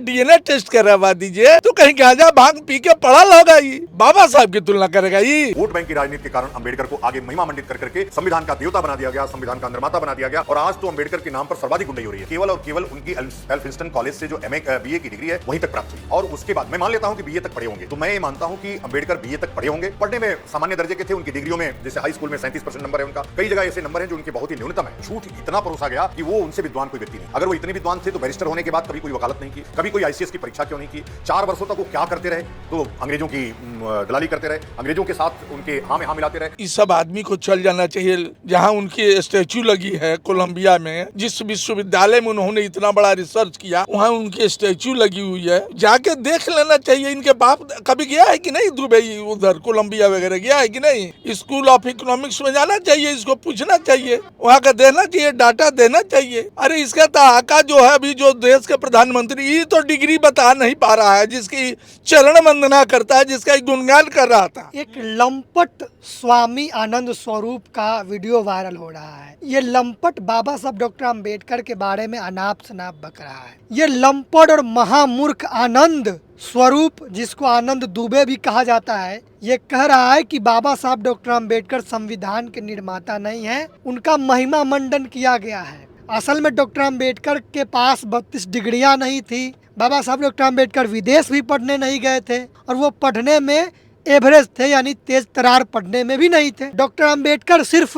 DNA test करवा दीजिए तो कहीं गांजा भांग पी के पड़ा होगा ये, बाबा साहब की तुलना करेगा ये। वोट बैंक की राजनीति के कारण अंबेडकर को आगे महिमा मंडित कर करके संविधान का देवता बना दिया गया, संविधान का निर्माता बना दिया गया और आज तो अंबेडकर के नाम पर सर्वाधिक गुंडाई हो रही है। केवल और केवल उनकी एल्फिंस्टन कॉलेज से जो एमए बीए की डिग्री है वहीं तक प्राप्त हुई और उसके बाद मैं मान लेता हूं कि बीए तक पढ़े होंगे, तो मैं ये मानता हूं कि अंबेडकर बीए तक पढ़े होंगे। पढ़ने में सामान्य दर्जे के थे, उनकी डिग्रियों में जैसे हाई स्कूल में 37% नंबर है उनका, कई जगह ऐसे नंबर है जो उनके बहुत ही न्यूनतम है। झूठ इतना परोसा गया कि वो उनसे विद्वान कोई व्यक्ति नहीं। अगर वो इतने विद्वान थे तो बैरिस्टर होने के बाद कभी कोई वकालत नहीं की, कभी कोई आईसीएस की परीक्षा क्यों नहीं की, 4 वर्षों तक वो क्या करते रहे, तो अंग्रेजों की दलाली करते रहे, अंग्रेजों के साथ उनके हाँ में हाँ मिलाते रहे। इस सब आदमी को चल जाना चाहिए जहां उनकी स्टैच्यू लगी है कोलंबिया में, जिस विश्वविद्यालय में उन्होंने इतना बड़ा रिसर्च किया वहां उनकी स्टैच्यू लगी हुई है, जाके देख लेना चाहिए। इनके बाप कभी गया है कि नहीं दुबई, उधर कोलंबिया वगैरह गया है कि नहीं? स्कूल ऑफ इकोनॉमिक्स में जाना चाहिए, इसको पूछना चाहिए, वहाँ का देना चाहिए, डाटा देना चाहिए। अरे इसका ताका जो है अभी जो देश के प्रधानमंत्री, ये तो डिग्री बता नहीं पा रहा है, जिसकी चरण वंदना करता है, जिसका गुणगान कर रहा था। एक लंपट स्वामी आनंद स्वरूप का वीडियो वायरल हो रहा है। ये लंपट बाबा साहब डॉक्टर अंबेडकर के बारे में अनाप शनाप बक रहा है। ये लंपट और महामूर्ख आनंद स्वरूप, जिसको आनंद दुबे भी कहा जाता है, ये कह रहा है कि बाबा साहब डॉक्टर अंबेडकर संविधान के निर्माता नहीं है, उनका महिमा मंडन किया गया है। असल में डॉक्टर अंबेडकर के पास 32 डिग्रियां नहीं थी। बाबा साहब डॉक्टर अंबेडकर विदेश भी पढ़ने नहीं गए थे और वो पढ़ने में एवरेज थे, यानी तेज तरार पढ़ने में भी नहीं थे। डॉक्टर अंबेडकर सिर्फ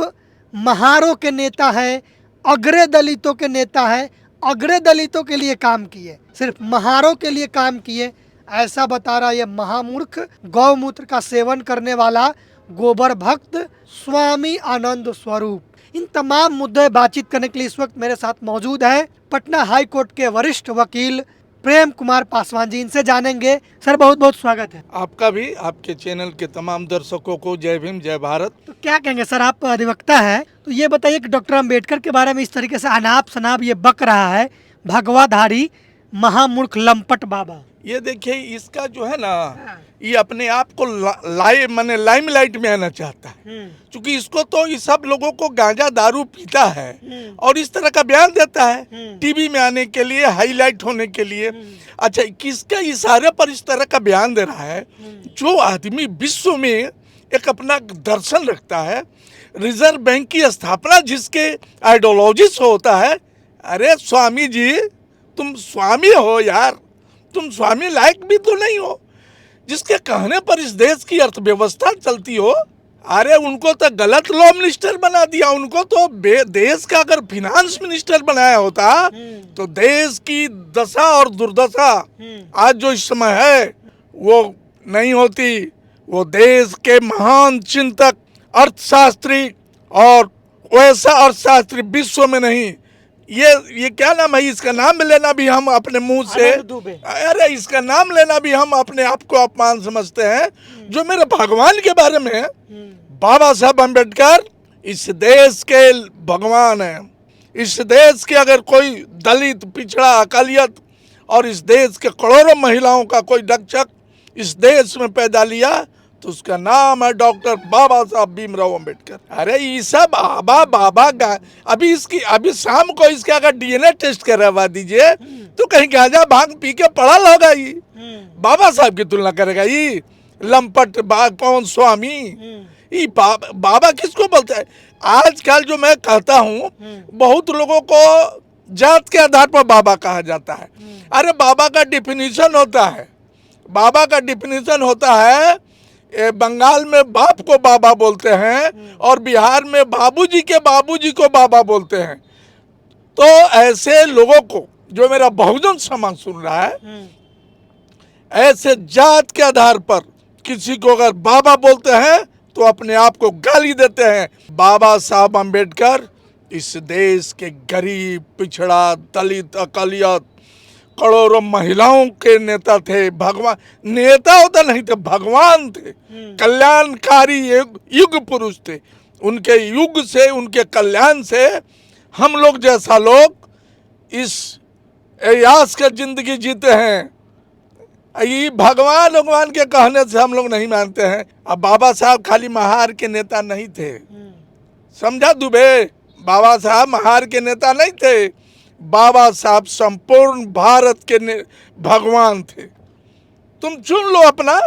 महारों के नेता हैं, अग्रे दलितों के नेता हैं, अग्रे दलितों के लिए काम किए, सिर्फ महारों के लिए काम किए, ऐसा बता रहा ये महामूर्ख गौमूत्र का सेवन करने वाला गोबर भक्त स्वामी आनंद स्वरूप। इन तमाम मुद्दे बातचीत करने के लिए इस वक्त मेरे साथ मौजूद है पटना हाई कोर्ट के वरिष्ठ वकील प्रेम कुमार पासवान जी। इनसे जानेंगे। सर बहुत बहुत स्वागत है आपका भी, आपके चैनल के तमाम दर्शकों को जय भीम जय भारत। तो क्या कहेंगे सर, आप अधिवक्ता हैं, तो ये बताइए कि डॉक्टर अंबेडकर के बारे में इस तरीके से अनाप शनाप ये बक रहा है भगवाधारी महामूर्ख लंपट बाबा। ये देखिए इसका जो है ना, ये अपने आप को लाइमलाइट में आना चाहता है, क्योंकि इसको तो इस सब लोगों को गांजा दारू पीता है और इस तरह का बयान देता है टीवी में आने के लिए, हाईलाइट होने के लिए। अच्छा, किसके इशारे पर इस तरह का बयान दे रहा है? जो आदमी विश्व में एक अपना दर्शन रखता है, रिजर्व बैंक की स्थापना जिसके आइडियोलॉजिस्ट होता है। अरे स्वामी जी, तुम स्वामी हो यार, तुम स्वामी लायक भी तो नहीं हो, जिसके कहने पर इस देश की अर्थव्यवस्था चलती हो। अरे उनको तो गलत लॉ मिनिस्टर बना दिया, उनको तो देश का अगर फिनांस मिनिस्टर बनाया होता तो देश की दशा और दुर्दशा आज जो इस समय है वो नहीं होती। वो देश के महान चिंतक, अर्थशास्त्री, और वैसा अर्थशास्त्री विश्व में नहीं, ये क्या नाम है, इसका नाम लेना भी हम अपने मुंह से, अरे इसका नाम लेना भी हम अपने आप को अपमान समझते हैं, जो मेरे भगवान के बारे में है। बाबा साहब अम्बेडकर इस देश के भगवान हैं। इस देश के अगर कोई दलित, पिछड़ा, अकालियत और इस देश के करोड़ों महिलाओं का कोई रक्षक इस देश में पैदा लिया तो उसका नाम है डॉक्टर बाबा साहब भीमराव अम्बेडकर। अरे ये सब बाबा अभी शाम को इसका अगर डीएनए टेस्ट करवा दीजिए तो कहीं गांजा भांग पी के पड़ा होगा ये, बाबा साहब की तुलना करेगा ये लंपट कौन स्वामी। ये बाबा किसको बोलता है? आजकल जो मैं कहता हूँ, बहुत लोगों को जात के आधार पर बाबा कहा जाता है। अरे बाबा का डिफिनीशन होता है, बाबा का डिफिनीशन होता है, बंगाल में बाप को बाबा बोलते हैं और बिहार में बाबूजी के बाबूजी को बाबा बोलते हैं। तो ऐसे लोगों को, जो मेरा बहुजन समाज सुन रहा है, ऐसे जात के आधार पर किसी को अगर बाबा बोलते हैं तो अपने आप को गाली देते हैं। बाबा साहब अम्बेडकर इस देश के गरीब, पिछड़ा, दलित, अकालियत, करोड़ों महिलाओं के नेता थे। भगवान, नेता होता नहीं थे, भगवान थे, कल्याणकारी युग पुरुष थे। उनके युग से, उनके कल्याण से हम लोग जैसा लोग इस यास के जिंदगी जीते हैं। ये भगवान के कहने से हम लोग नहीं मानते हैं। अब बाबा साहब खाली महार के नेता नहीं थे, समझा दुबे? बाबा साहब महार के नेता नहीं थे, बाबा साहब संपूर्ण भारत के भगवान थे। तुम चुन लो अपना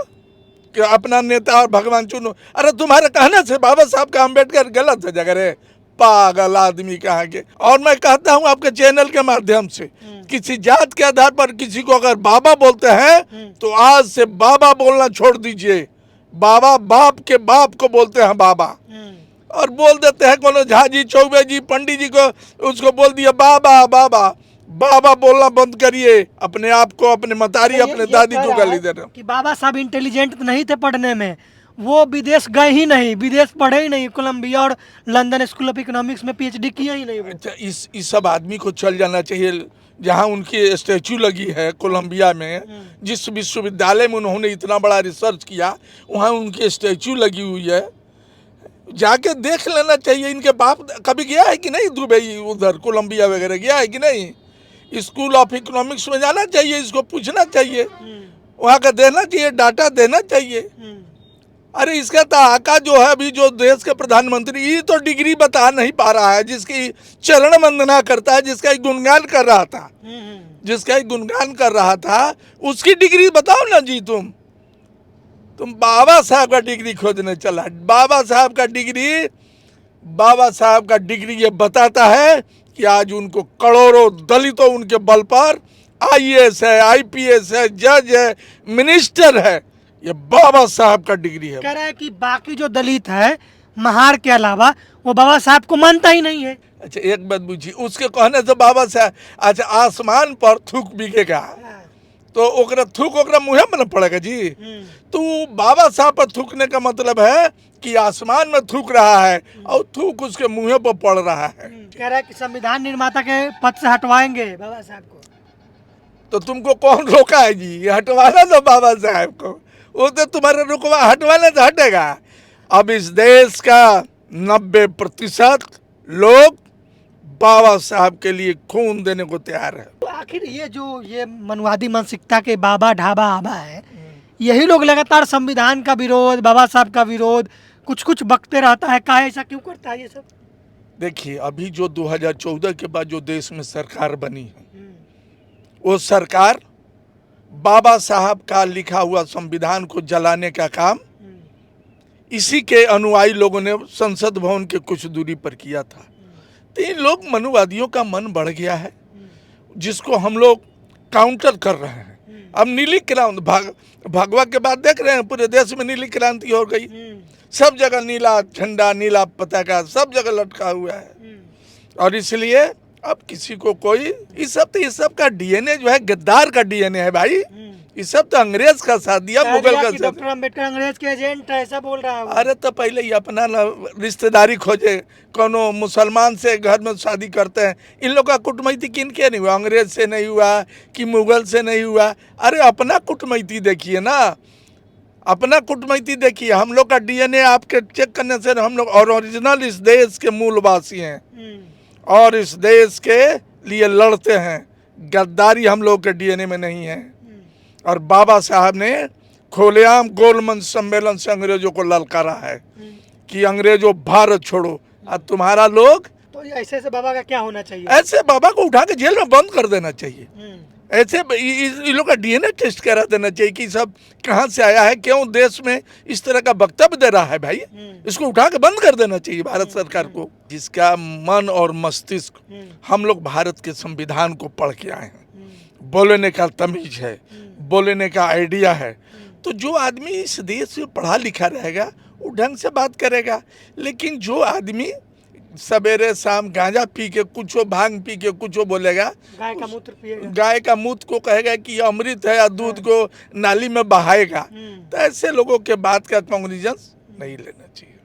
कि अपना नेता और भगवान चुनो। अरे तुम्हारे कहने से बाबा साहब का अम्बेडकर गलत है जगह रे, पागल आदमी कहाँ के। और मैं कहता हूँ आपके चैनल के माध्यम से, किसी जात के आधार पर किसी को अगर बाबा बोलते हैं तो आज से बाबा बोलना छोड़ दीजिए। बाबा बाप के बाप को बोलते हैं बाबा, और बोल देते हैं कोनो झा जी, चौबे जी, पंडित जी को उसको बोल दिया बाबा बाबा। बाबा बोलना बंद करिए। अपने आप को, अपने मतारी, अपने दादी को गाली दे रहे हो कि बाबा साहब इंटेलिजेंट नहीं थे पढ़ने में, वो विदेश गए ही नहीं, विदेश पढ़े ही नहीं, कोलंबिया और लंदन स्कूल ऑफ इकोनॉमिक्स में पीएचडी किया ही नहीं। अच्छा, इस सब आदमी को चल जाना चाहिए जहाँ उनकी स्टैचू लगी है कोलंबिया में, जिस विश्वविद्यालय में उन्होंने इतना बड़ा रिसर्च किया, वहाँ उनकी स्टैचू लगी हुई है। जाके देख लेना चाहिए। इनके बाप कभी गया है कि नहीं दुबई, उधर कोलंबिया वगैरह गया है कि नहीं? स्कूल ऑफ इकोनॉमिक्स में जाना चाहिए, इसको पूछना चाहिए, वहाँ का देना चाहिए, डाटा देना चाहिए। अरे इसका तो आका जो है अभी जो देश के प्रधानमंत्री, ये तो डिग्री बता नहीं पा रहा है, जिसकी चरण वंदना करता है, जिसका एक गुणगान कर रहा था, जिसका एक गुणगान कर रहा था, उसकी डिग्री बताओ ना जी। तुम बाबा साहब का डिग्री खोजने चला। बाबा साहब का डिग्री ये बताता है कि आज उनको करोड़ों दलितों उनके बल पर आईएएस है, आईपीएस है, जज है, मिनिस्टर है। ये बाबा साहब का डिग्री है। कह रहा है कि बाकी जो दलित है महार के अलावा, वो बाबा साहब को मानता ही नहीं है। अच्छा, एक बात पूछिए, उसके कहने से बाबा साहब, अच्छा आसमान पर थूक बिकेगा तो ओकरा थूक ओकरा मुँह में न पड़ेगा जी। तो बाबा साहब पर थूकने का मतलब है कि आसमान में थूक रहा है और थूक उसके मुँह पर पड़ रहा है। कह रहा है कि संविधान निर्माता के पद से हटवाएंगे बाबा साहब को। तो तुमको कौन रोका है जी? ये हटवाना तो बाबा साहब को, वो तो तुम्हारे रुकवा हटवाने से हटेगा। अब इस देश का 90% लोग बाबा साहब के लिए खून देने को तैयार है। तो आखिर ये मनवादी मानसिकता के बाबा ढाबा आबा है, यही लोग लगातार संविधान का विरोध, बाबा साहब का विरोध कुछ बकते रहता है। काहे ऐसा क्यों करता है ये सब? देखिए, अभी जो 2014 के बाद जो देश में सरकार बनी है, वो सरकार बाबा साहब का लिखा हुआ संविधान को जलाने का काम इसी के अनुयायी लोगों ने संसद भवन के कुछ दूरी पर किया था। तो इन लोग मनुवादियों का मन बढ़ गया है, जिसको हम लोग काउंटर कर रहे हैं। अब नीली क्रांति, भगवा के बाद देख रहे हैं पूरे देश में नीली क्रांति हो गई। सब जगह नीला झंडा, नीला पताका सब जगह लटका हुआ है। और इसलिए अब किसी को कोई, इस सब का डीएनए जो है गद्दार का डीएनए है भाई। इस सब तो अंग्रेज का साथ दिया, मुगल का साथ। डॉक्टर अम्बेडकर अंग्रेज के एजेंट है, ऐसा बोल रहा है। अरे तो पहले ही अपना रिश्तेदारी खोजे, कोनो मुसलमान से घर में शादी करते हैं। इन लोग का कुटमैती किनके नहीं हुआ? अंग्रेज से नहीं हुआ कि मुगल से नहीं हुआ? अरे अपना कुटमैती देखिए ना, अपना कुटमैती देखिए। हम लोग का डीएनए आपके चेक करने से हम लोग ओरिजिनल इस देश के मूलवासी हैं और इस देश के लिए लड़ते हैं। गद्दारी हम लोग के डीएनए में नहीं है। और बाबा साहब ने खुलेआम गोलमंच सम्मेलन से अंग्रेजों को ललकारा है कि अंग्रेजों भारत छोड़ो। अब तुम्हारा लोग, तो ऐसे बाबा का क्या होना चाहिए? ऐसे बाबा को उठा के जेल में बंद कर देना चाहिए। ऐसे इन लोग का डीएनए टेस्ट करा देना चाहिए कि सब कहाँ से आया है, क्यों देश में इस तरह का वक्तव्य दे रहा है भाई। इसको उठा के बंद कर देना चाहिए भारत सरकार को। जिसका मन और मस्तिष्क, हम लोग भारत के संविधान को पढ़ के आए हैं, बोलने का तमीज है, बोलने का आइडिया है, तो जो आदमी इस देश में पढ़ा लिखा रहेगा वो ढंग से बात करेगा। लेकिन जो आदमी सवेरे शाम गांजा पी के कुछ, भांग पी के कुछ बोलेगा, गाय का मूत्र पिएगा, गाय का मूत्र को कहेगा कि अमृत है या दूध को नाली में बहाएगा, तो ऐसे लोगों के बात का कॉन्ग्निजेंस नहीं लेना चाहिए।